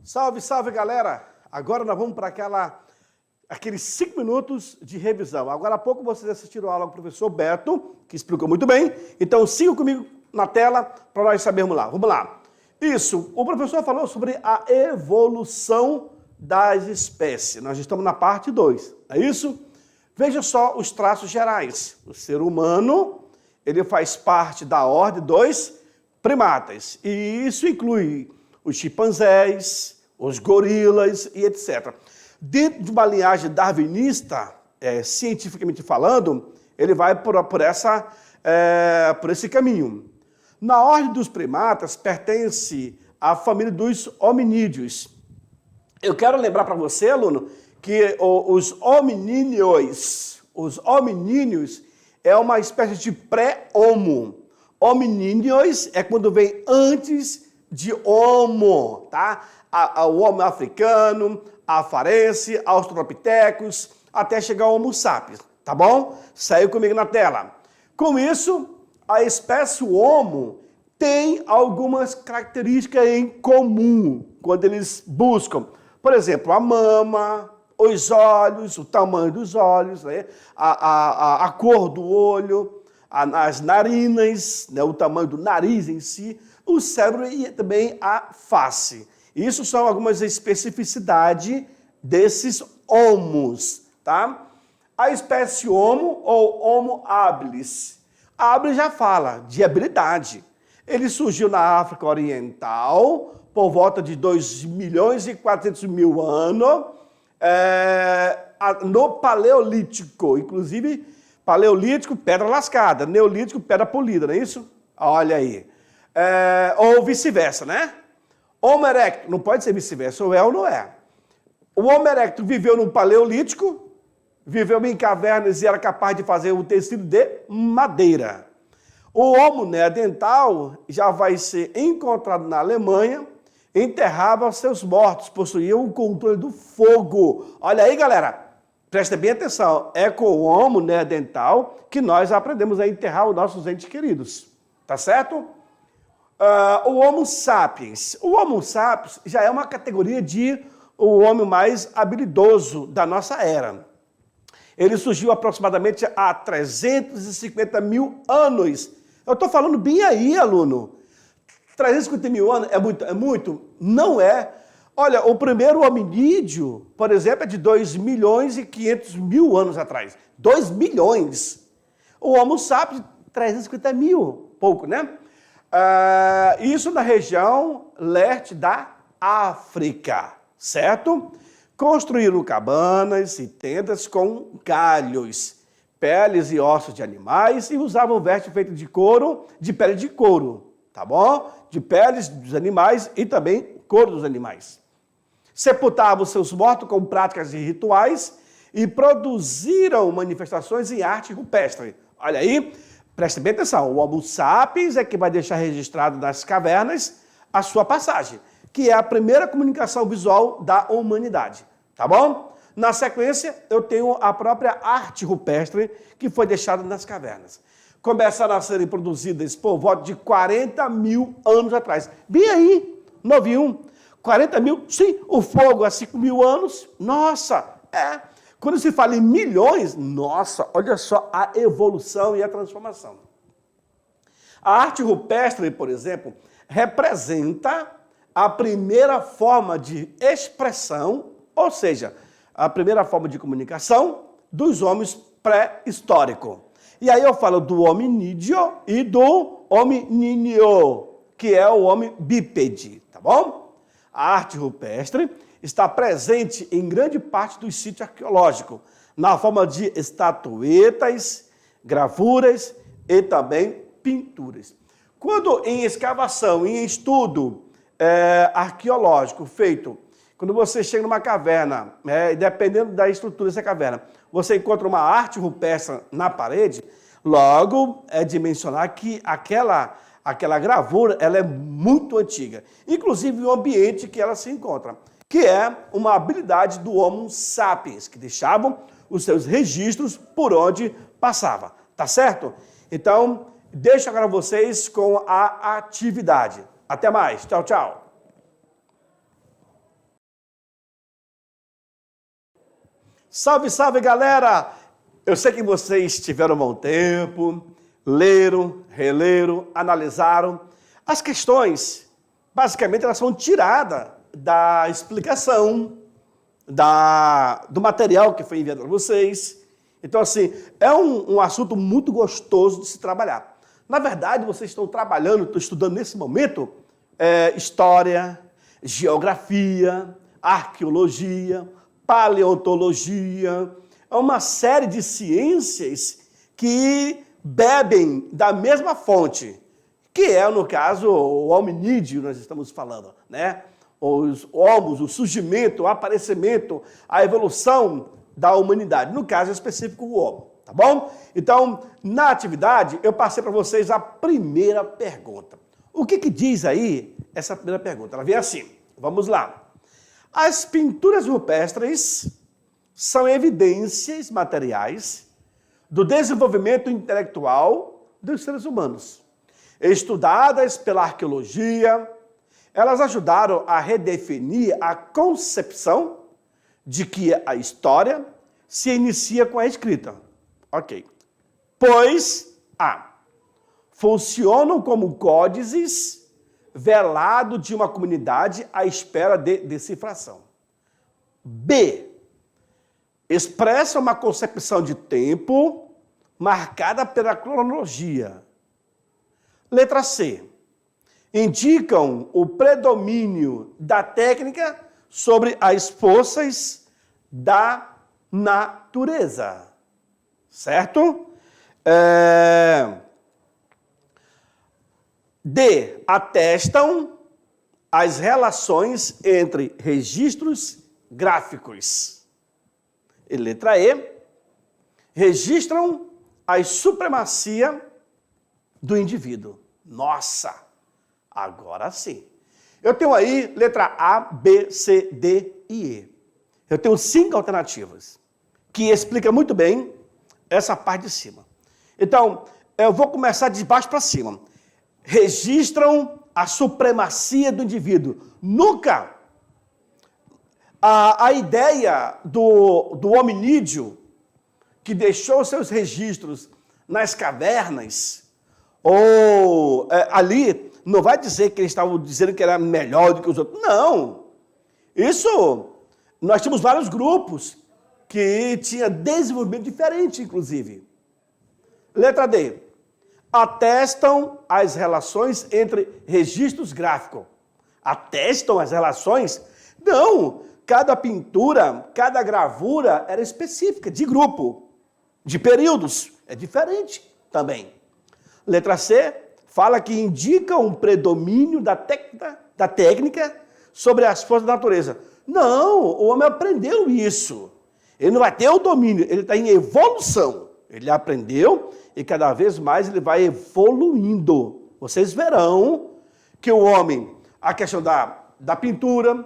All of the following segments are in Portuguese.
Salve, salve, galera! Agora nós vamos para aqueles 5 minutos de revisão. Agora há pouco vocês assistiram a aula com o professor Beto, que explicou muito bem. Então sigam comigo na tela para nós sabermos lá. Vamos lá. Isso, o professor falou sobre a evolução das espécies. Nós estamos na parte 2, é isso? Veja só os traços gerais. O ser humano, ele faz parte da ordem dos primatas. E isso inclui os chimpanzés, os gorilas e etc. Dentro de uma linhagem darwinista, cientificamente falando, ele vai por esse caminho. Na ordem dos primatas, pertence à família dos hominídeos. Eu quero lembrar para você, aluno, que os hominíneos é uma espécie de pré-homo. Hominíneos é quando vem antes de homo, tá? O homo africano, afarense, australopithecus, até chegar ao homo sapiens, tá bom? Saiu comigo na tela. Com isso, a espécie homo tem algumas características em comum quando eles buscam. Por exemplo, a mama, os olhos, o tamanho dos olhos, né? a cor do olho, as narinas, né? O tamanho do nariz em si, o cérebro e também a face. Isso são algumas especificidades desses homos, tá? A espécie homo ou homo habilis. Habilis já fala de habilidade. Ele surgiu na África Oriental por volta de 2.400.000 anos, no Paleolítico. Inclusive, Paleolítico, pedra lascada. Neolítico, pedra polida, não é isso? Olha aí. Ou vice-versa, né? Homo erectus, não pode ser vice-versa, ou é ou não é. O Homo erectus viveu no Paleolítico, viveu em cavernas e era capaz de fazer um tecido de madeira. O Homo neandertal já vai ser encontrado na Alemanha, enterrava seus mortos, possuía o controle do fogo. Olha aí, galera, presta bem atenção, é com o Homo neandertal que nós aprendemos a enterrar os nossos entes queridos, tá certo? O Homo sapiens. O Homo sapiens já é uma categoria de o homem mais habilidoso da nossa era. Ele surgiu aproximadamente há 350.000 anos. Eu estou falando bem aí, aluno. 350.000 anos é muito? É muito? Não é. Olha, o primeiro hominídeo, por exemplo, é de 2.500.000 anos atrás. 2 milhões. O Homo sapiens, 350.000. Pouco, né? Isso na região leste da África, certo? Construíram cabanas e tendas com galhos, peles e ossos de animais e usavam vestes feitas de couro, de pele de couro, tá bom? De peles dos animais e também couro dos animais. Sepultavam seus mortos com práticas e rituais e produziram manifestações em arte rupestre. Olha aí, preste bem atenção, o Homo sapiens é que vai deixar registrado nas cavernas a sua passagem, que é a primeira comunicação visual da humanidade, tá bom? Na sequência, eu tenho a própria arte rupestre que foi deixada nas cavernas. Começaram a serem produzidas por volta de 40.000 anos atrás. Bem aí, novinho, 40.000, sim, o fogo há 5.000 anos, nossa, Quando se fala em milhões, nossa, olha só a evolução e a transformação. A arte rupestre, por exemplo, representa a primeira forma de expressão, ou seja, a primeira forma de comunicação dos homens pré-históricos. E aí eu falo do hominídeo e do hominíneo, que é o homem bípede, tá bom? A arte rupestre está presente em grande parte dos sítios arqueológicos, na forma de estatuetas, gravuras e também pinturas. Quando em escavação, em estudo arqueológico feito, quando você chega numa caverna, dependendo da estrutura dessa caverna, você encontra uma arte rupestre na parede, logo é de mencionar que aquela gravura ela é muito antiga, inclusive o ambiente que ela se encontra, que é uma habilidade do Homo sapiens, que deixavam os seus registros por onde passava, tá certo? Então, deixo agora vocês com a atividade. Até mais, tchau, tchau. Salve, salve, galera! Eu sei que vocês tiveram um bom tempo, leram, releram, analisaram. As questões, basicamente, elas são tiradas da explicação, do material que foi enviado para vocês. Então, assim, é um assunto muito gostoso de se trabalhar. Na verdade, vocês estão trabalhando, estão estudando nesse momento, história, geografia, arqueologia, paleontologia, é uma série de ciências que bebem da mesma fonte, que é, no caso, o hominídeo, nós estamos falando, né? Os homos, o surgimento, o aparecimento, a evolução da humanidade, no caso específico, o homem, tá bom? Então, na atividade, eu passei para vocês a primeira pergunta. O que diz aí essa primeira pergunta? Ela vem assim, vamos lá. As pinturas rupestres são evidências materiais do desenvolvimento intelectual dos seres humanos. Estudadas pela arqueologia, elas ajudaram a redefinir a concepção de que a história se inicia com a escrita. Ok. Pois, A. Funcionam como códices velado de uma comunidade à espera de decifração. B. Expressam uma concepção de tempo marcada pela cronologia. Letra C. Indicam o predomínio da técnica sobre as forças da natureza. Certo? D. Atestam as relações entre registros gráficos. E letra E. Registram a supremacia do indivíduo. Nossa! Agora sim. Eu tenho aí letra A, B, C, D e E. Eu tenho 5 alternativas, que explica muito bem essa parte de cima. Então, eu vou começar de baixo para cima. Registram a supremacia do indivíduo. Nunca a ideia do hominídeo, que deixou seus registros nas cavernas, ou ali, não vai dizer que eles estavam dizendo que era melhor do que os outros. Não. Isso, nós tínhamos vários grupos que tinham desenvolvimento diferente, inclusive. Letra D. Atestam as relações entre registros gráficos. Atestam as relações? Não. Cada pintura, cada gravura era específica, de grupo, de períodos. É diferente também. Letra C. Fala que indica um predomínio da técnica sobre as forças da natureza. Não, o homem aprendeu isso. Ele não vai ter o domínio, ele está em evolução. Ele aprendeu e cada vez mais ele vai evoluindo. Vocês verão que o homem, a questão da pintura,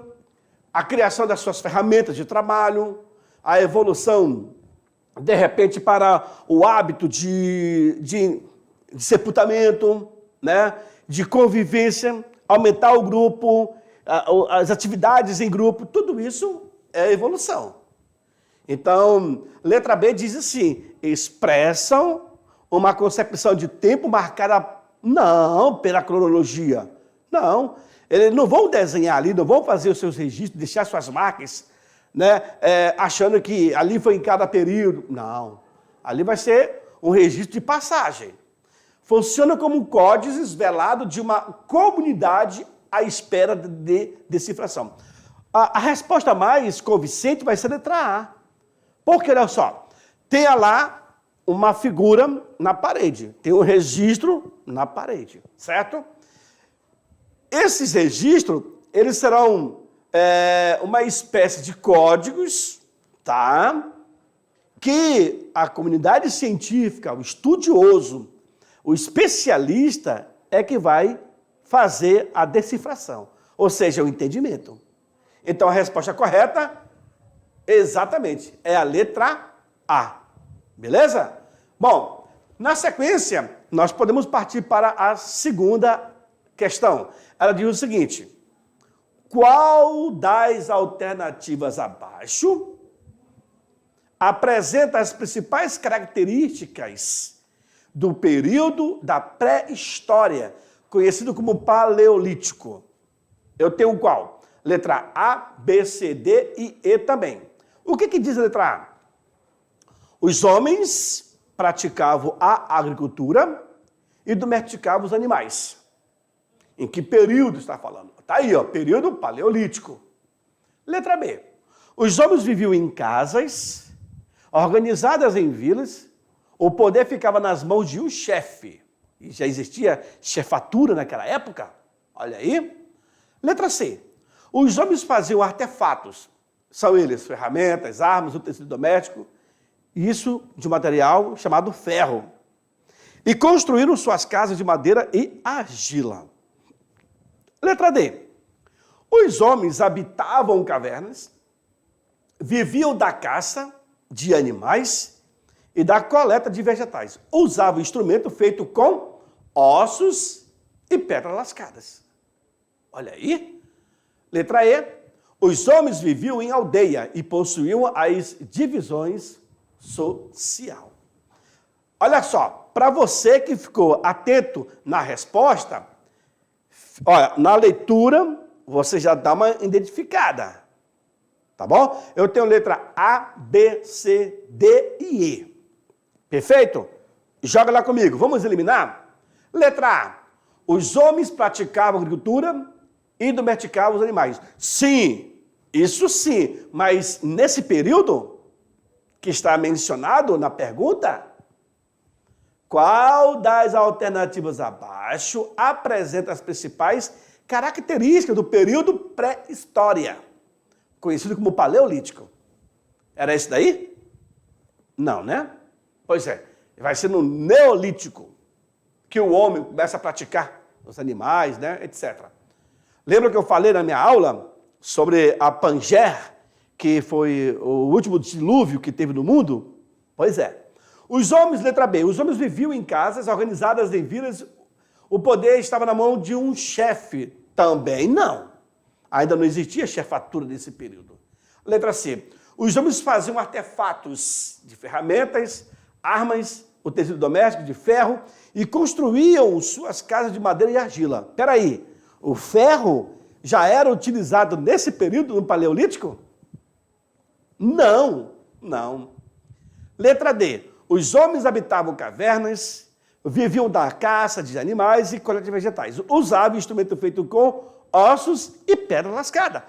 a criação das suas ferramentas de trabalho, a evolução, de repente, para o hábito de sepultamento, né? De convivência, aumentar o grupo, as atividades em grupo, tudo isso é evolução. Então, letra B diz assim, expressam uma concepção de tempo marcada, não pela cronologia, não. Eles não vão desenhar ali, não vão fazer os seus registros, deixar suas marcas, né? Achando que ali foi em cada período. Não, ali vai ser um registro de passagem. Funciona como um códice velado de uma comunidade à espera de decifração. A resposta mais convincente vai ser a letra A. Porque, olha só, tem lá uma figura na parede, tem um registro na parede, certo? Esses registros, eles serão uma espécie de códigos, tá? Que a comunidade científica, o estudioso, o especialista é que vai fazer a decifração, ou seja, o entendimento. Então, a resposta correta, exatamente, é a letra A. Beleza? Bom, na sequência, nós podemos partir para a segunda questão. Ela diz o seguinte, qual das alternativas abaixo apresenta as principais características do período da pré-história, conhecido como Paleolítico. Eu tenho qual? Letra A, B, C, D e E também. O que diz a letra A? Os homens praticavam a agricultura e domesticavam os animais. Em que período está falando? Está aí, ó, período paleolítico. Letra B. Os homens viviam em casas, organizadas em vilas, o poder ficava nas mãos de um chefe. E já existia chefatura naquela época? Olha aí. Letra C. Os homens faziam artefatos. São eles ferramentas, armas, utensílio doméstico. Isso de material chamado ferro. E construíram suas casas de madeira e argila. Letra D. Os homens habitavam cavernas, viviam da caça de animais e da coleta de vegetais. Usavam instrumento feito com ossos e pedras lascadas. Olha aí. Letra E. Os homens viviam em aldeia e possuíam as divisões social. Olha só, para você que ficou atento na resposta, olha, na leitura você já dá uma identificada, tá bom? Eu tenho letra A, B, C, D e E. Perfeito? Joga lá comigo. Vamos eliminar? Letra A. Os homens praticavam agricultura e domesticavam os animais. Sim, isso sim. Mas nesse período que está mencionado na pergunta, qual das alternativas abaixo apresenta as principais características do período pré-história, conhecido como Paleolítico? Era esse daí? Não, né? Pois é, vai ser no Neolítico que o homem começa a praticar os animais, né, etc. Lembra que eu falei na minha aula sobre a Pangeia, que foi o último dilúvio que teve no mundo? Pois é. Os homens, letra B, os homens viviam em casas organizadas em vilas, o poder estava na mão de um chefe. Também não. Ainda não existia chefatura nesse período. Letra C, os homens faziam artefatos de ferramentas, armas, utensílio doméstico de ferro e construíam suas casas de madeira e argila. Espera aí, o ferro já era utilizado nesse período no Paleolítico? Não, não. Letra D, os homens habitavam cavernas, viviam da caça de animais e coleta de vegetais. Usavam instrumento feito com ossos e pedra lascada.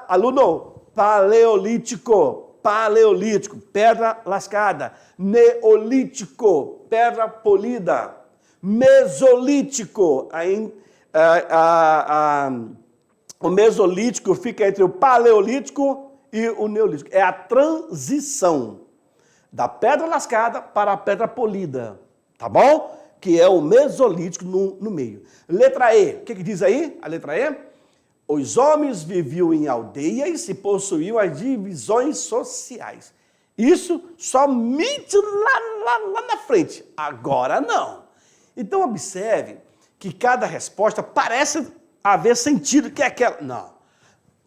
Aluno, paleolítico, paleolítico, pedra lascada. Neolítico, pedra polida. Mesolítico, o mesolítico fica entre o paleolítico e o neolítico. É a transição da pedra lascada para a pedra polida, tá bom? Que é o mesolítico no meio. Letra E, o que diz aí? A letra E? Os homens viviam em aldeias e possuíam as divisões sociais. Isso somente lá na frente. Agora não. Então observe que cada resposta parece haver sentido, que é aquela. Não.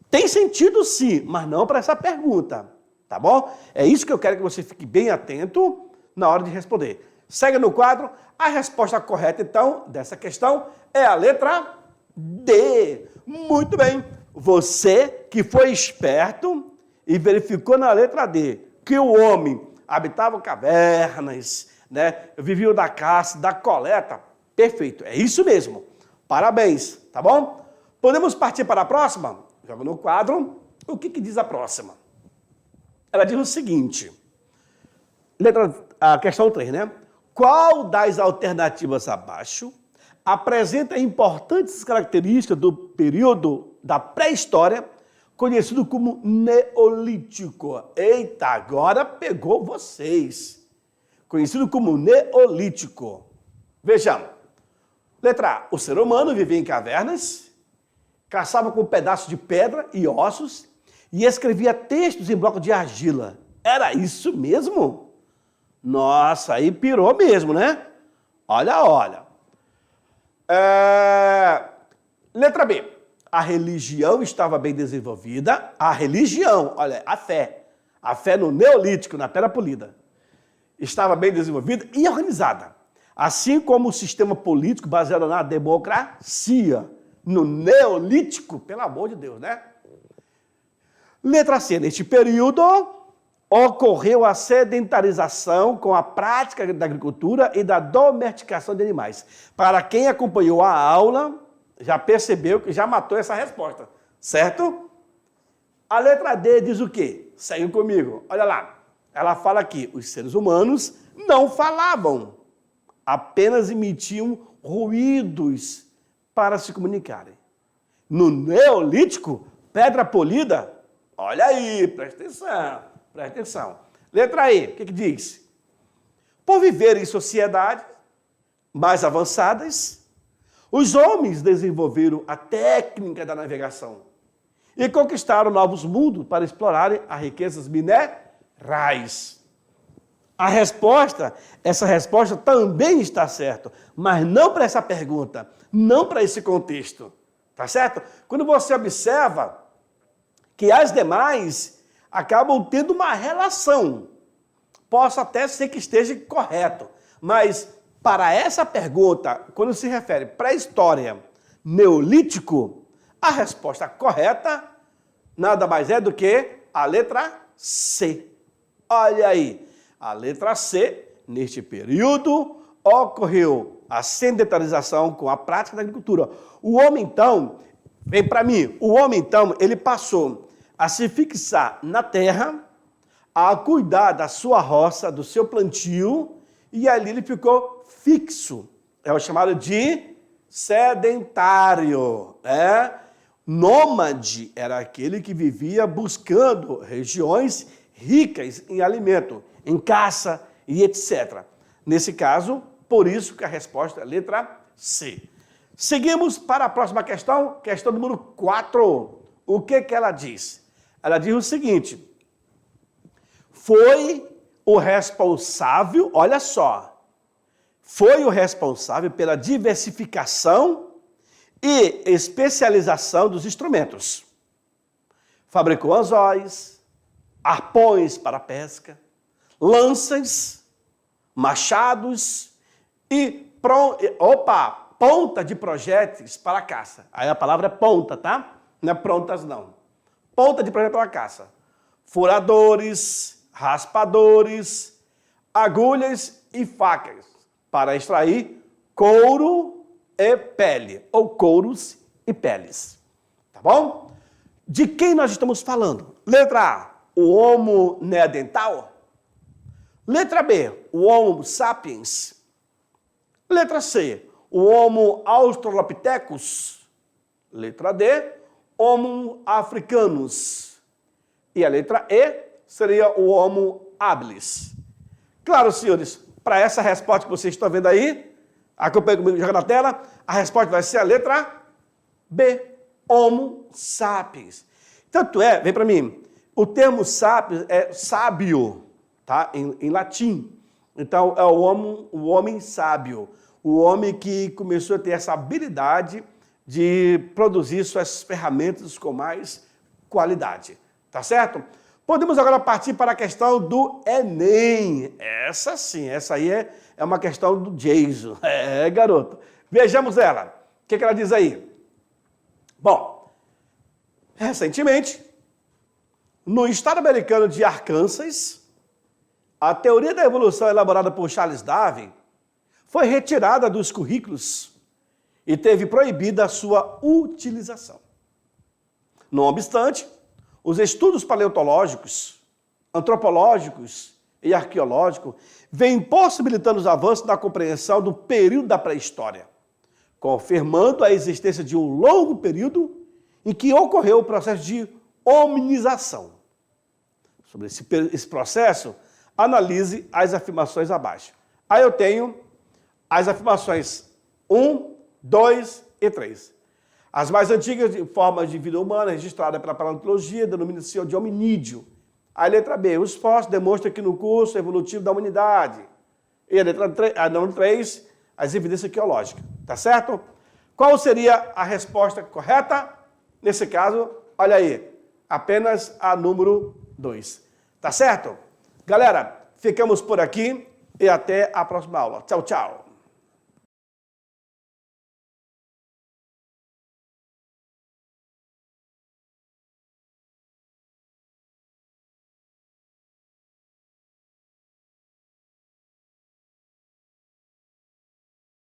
Tem sentido sim, mas não para essa pergunta. Tá bom? É isso que eu quero que você fique bem atento na hora de responder. Segue no quadro. A resposta correta, então, dessa questão é a letra D. Muito bem. Você que foi esperto e verificou na letra D que o homem habitava cavernas, né? Vivia da caça, da coleta. Perfeito. É isso mesmo. Parabéns. Tá bom? Podemos partir para a próxima? Joga no quadro. O que diz a próxima? Ela diz o seguinte, a questão 3, né? Qual das alternativas abaixo apresenta importantes características do período da pré-história, conhecido como Neolítico? Eita, agora pegou vocês. Conhecido como Neolítico. Vejamos. Letra A. O ser humano vivia em cavernas, caçava com pedaços de pedra e ossos, e escrevia textos em bloco de argila. Era isso mesmo? Nossa, aí pirou mesmo, né? Olha. Letra B. A religião estava bem desenvolvida. A religião, olha, a fé. A fé no Neolítico, na Pedra Polida, estava bem desenvolvida e organizada, assim como o sistema político baseado na democracia. No Neolítico, pelo amor de Deus, né? Letra C. Neste período, ocorreu a sedentarização com a prática da agricultura e da domesticação de animais. Para quem acompanhou a aula, já percebeu que já matou essa resposta, certo? A letra D diz o quê? Seguem comigo, olha lá. Ela fala que os seres humanos não falavam, apenas emitiam ruídos para se comunicarem. No Neolítico, Pedra Polida, olha aí, presta atenção. Letra E, o que diz? Por viver em sociedades mais avançadas, os homens desenvolveram a técnica da navegação e conquistaram novos mundos para explorarem as riquezas minerais. Essa resposta também está certa, mas não para essa pergunta, não para esse contexto, tá certo? Quando você observa que as demais acabam tendo uma relação, posso até ser que esteja correto, mas para essa pergunta, quando se refere pré-história, Neolítico, a resposta correta nada mais é do que a letra C. Olha aí. A letra C, neste período, ocorreu a sedentarização com a prática da agricultura. O homem, então, vem para mim, ele passou a se fixar na terra, a cuidar da sua roça, do seu plantio, e ali ele ficou fixo. É o chamado de sedentário, né? Nômade era aquele que vivia buscando regiões ricas em alimento, em caça e etc. Nesse caso, por isso que a resposta é a letra C. Seguimos para a próxima questão, questão número 4. O que ela diz? Ela diz o seguinte: foi o responsável, olha só, foi o responsável pela diversificação e especialização dos instrumentos. Fabricou anzóis, arpões para pesca, lanças, machados e ponta de projéteis para a caça. Aí a palavra é ponta, tá? Não é prontas, não. Ponta de projéteis para a caça. Furadores, raspadores, agulhas e facas para extrair couro e pele, ou couros e peles. Tá bom? De quem nós estamos falando? Letra A, o Homo neandertal. Letra B, o Homo sapiens. Letra C, o Homo australopithecus. Letra D, Homo africanus. E a letra E seria o Homo habilis. Claro, senhores, para essa resposta que vocês estão vendo aí, acompanhe comigo, joga na tela, a resposta vai ser a letra B, Homo sapiens. Tanto é, vem para mim, o termo sapiens é sábio, tá? Em latim. Então, é o homem sábio, o homem que começou a ter essa habilidade de produzir suas ferramentas com mais qualidade. Tá certo? Podemos agora partir para a questão do Enem. Essa sim, essa aí é uma questão do Jason. É, garoto. Vejamos ela. O que ela diz aí? Bom, recentemente, no estado americano de Arkansas, a teoria da evolução elaborada por Charles Darwin foi retirada dos currículos e teve proibida a sua utilização. Não obstante, os estudos paleontológicos, antropológicos e arqueológicos vêm possibilitando os avanços na compreensão do período da pré-história, confirmando a existência de um longo período em que ocorreu o processo de hominização. Sobre esse processo, analise as afirmações abaixo. Aí eu tenho as afirmações 1, 2 e 3. As mais antigas formas de vida humana registradas pela paleontologia denominam-se de hominídeo. A letra B, os fósseis demonstram que no curso evolutivo da humanidade. E a letra 3, as evidências arqueológicas. Tá certo? Qual seria a resposta correta? Nesse caso, olha aí, apenas a número 2. Tá certo? Galera, ficamos por aqui e até a próxima aula. Tchau, tchau.